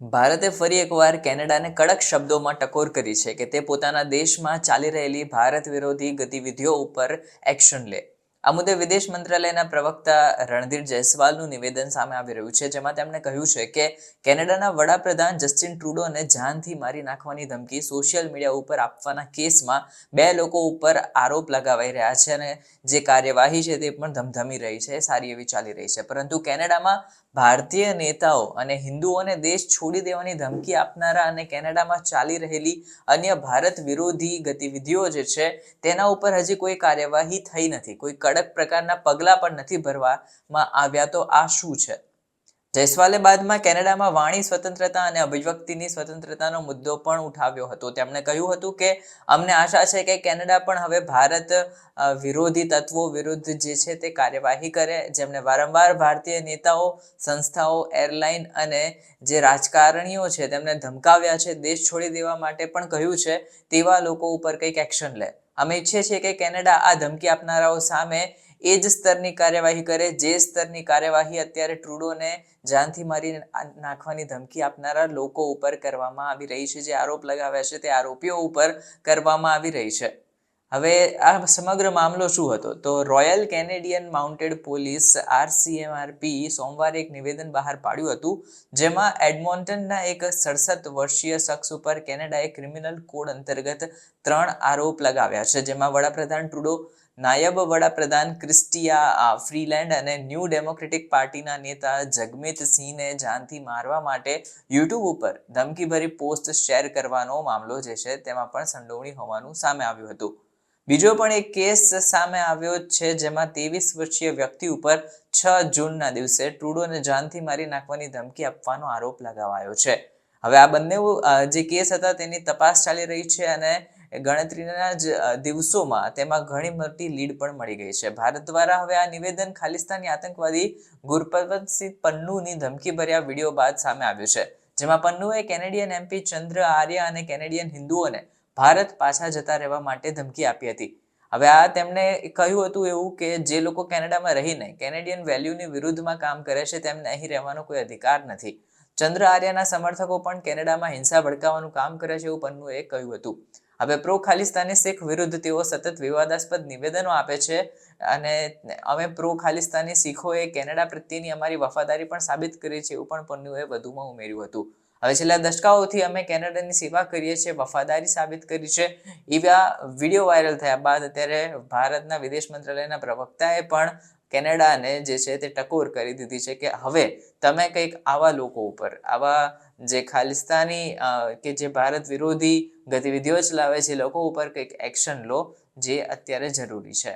ભારતે ફરી એકવાર કેનેડાને કડક શબ્દોમાં ટકોર કરી છે કે તે પોતાના દેશમાં ચાલી રહેલી ભારત વિરોધી ગતિવિધિઓ ઉપર એક્શન લે. આ મુદ્દે વિદેશ મંત્રાલયના પ્રવક્તા રણધીર જયસ્વાલનું નિવેદન સામે આવી રહ્યું છે, જેમાં તેમણે કહ્યું છે કે કેનેડાના વડાપ્રધાન જસ્ટિન ટ્રુડોને જાનથી મારી નાખવાની ધમકી સોશિયલ મીડિયા ઉપર આપવાના કેસમાં 2 લોકો ઉપર આરોપ લગાવાઈ રહ્યા છે અને જે કાર્યવાહી છે તે પણ ધમધમી રહી છે, સારી એવી ચાલી રહી છે. પરંતુ કેનેડામાં ભારતીય નેતાઓ અને હિન્દુઓને દેશ છોડી દેવાની ધમકી આપનારા અને કેનેડામાં ચાલી રહેલી અન્ય ભારત વિરોધી ગતિવિધિઓ જે છે તેના ઉપર હજી કોઈ કાર્યવાહી થઈ નથી, કોઈ કડક પ્રકારના પગલાં પણ નથી ભરવામાં આવ્યા. તો આ શું છે? જયસ્વાલે બાદમાં કેનેડામાં વાણી સ્વતંત્રતા અને અભિવ્યક્તિની સ્વતંત્રતાનો મુદ્દો પણ ઉઠાવ્યો હતો. તેમણે કહ્યું હતું કે અમને આશા છે કે કેનેડા પણ હવે ભારત વિરોધી તત્વો વિરુદ્ધ જે છે તે કાર્યવાહી કરે, જેમને વારંવાર ભારતીય નેતાઓ, સંસ્થાઓ, એરલાઇન અને જે રાજકારણીઓ છે તેમને ધમકાવ્યા છે, દેશ છોડી દેવા માટે પણ કહ્યું છે, તેવા લોકો ઉપર કંઈક એક્શન લે. અમે ઈચ્છીએ છીએ કે કેનેડા આ ધમકી આપનારાઓ સામે એ જ સ્તરની કાર્યવાહી કરે જે સ્તરની કાર્યવાહી અત્યારે ટ્રુડોને જાનથી મારી નાખવાની ધમકી આપનારા લોકો ઉપર કરવામાં આવી રહી છે, જે આરોપ લગાવ્યા છે તે આરોપીઓ ઉપર કરવામાં આવી રહી છે. હવે આ સમગ્ર મામલો શું હતો? તો royal Canadian mounted police RCMP સોમવારે એક નિવેદન બહાર પાડ્યું હતું, જેમાં એડમોન્ટનના એક 67 વર્ષીય શખ્સ ઉપર કેનેડાએ ક્રિમિનલ કોડ અંતર્ગત 3 આરોપ લગાવ્યા છે, જેમાં વડાપ્રધાન ટ્રુડો, નાયબ વડાપ્રધાન ક્રિસ્ટિયા ફ્રીલેન્ડ અને ન્યૂ ડેમોક્રેટિક પાર્ટીના નેતા જગમીત સિંહને જાનથી મારવા માટે યુટ્યુબ ઉપર ધમકીભરી પોસ્ટ શેર કરવાનો મામલો જે છે તેમાં પણ સંડોવણી હોવાનું સામે આવ્યું હતું. બીજો પણ એક કેસ સામે આવ્યો છે, જેમાં 23 વર્ષીય વ્યક્તિ ઉપર 6 જૂનના દિવસે ટ્રુડોને જાનથી મારી નાખવાની ધમકી આપવાનો આરોપ લગાવાયો છે. હવે આ બંને જે કેસ હતા તેની તપાસ ચાલી રહી છે અને ગણતરીના જ દિવસોમાં તેમાં ઘણી મોટી લીડ પણ મળી ગઈ છે. ભારત દ્વારા હવે આ નિવેદન ખાલિસ્તાની આતંકવાદી ગુરપ્રવતસિંહ પન્નુની ધમકીભર્યા વિડીયો બાદ સામે આવ્યું છે, જેમાં પન્નુએ કેનેડિયન MP ચંદ્ર આર્ય અને કેનેડિયન હિન્દુઓને ભારત પાછા જતા રહેવા માટે ધમકી આપી હતી. હવે આ તેમણે કહ્યું હતું એવું કે જે લોકો કેનેડામાં રહીને કેનેડિયન વેલ્યુની વિરુદ્ધમાં કામ કરે છે તેમને અહીં રહેવાનો કોઈ અધિકાર નથી. ચંદ્ર આર્યના સમર્થકો પણ કેનેડામાં હિંસા ભડકાવવાનું કામ કરે છે એવું પન્નુએ કહ્યું હતું. હવે પ્રો ખાલિસ્તાની શીખ વિરુદ્ધ તેઓ સતત વિવાદાસ્પદ નિવેદનો આપે છે અને અમે પ્રો ખાલિસ્તાની શીખોએ કેનેડા પ્રત્યેની અમારી વફાદારી પણ સાબિત કરી છે એવું પણ પન્નુએ વધુમાં ઉમેર્યું હતું. હવે છેલ્લા દશકાઓથી અમે કેનેડાની સેવા કરીએ છીએ, વફાદારી સાબિત કરી છે, એવા વિડીયો વાયરલ થયા બાદ અત્યારે ભારતના વિદેશ મંત્રાલયના પ્રવક્તાએ પણ કેનેડાને જે છે તે ટકોર કરી દીધી છે કે હવે તમે કંઈક આવા લોકો ઉપર, આવા જે ખાલિસ્તાની કે જે ભારત વિરોધી ગતિવિધિઓ ચલાવે છે લોકો ઉપર કંઈક એક્શન લો, જે અત્યારે જરૂરી છે.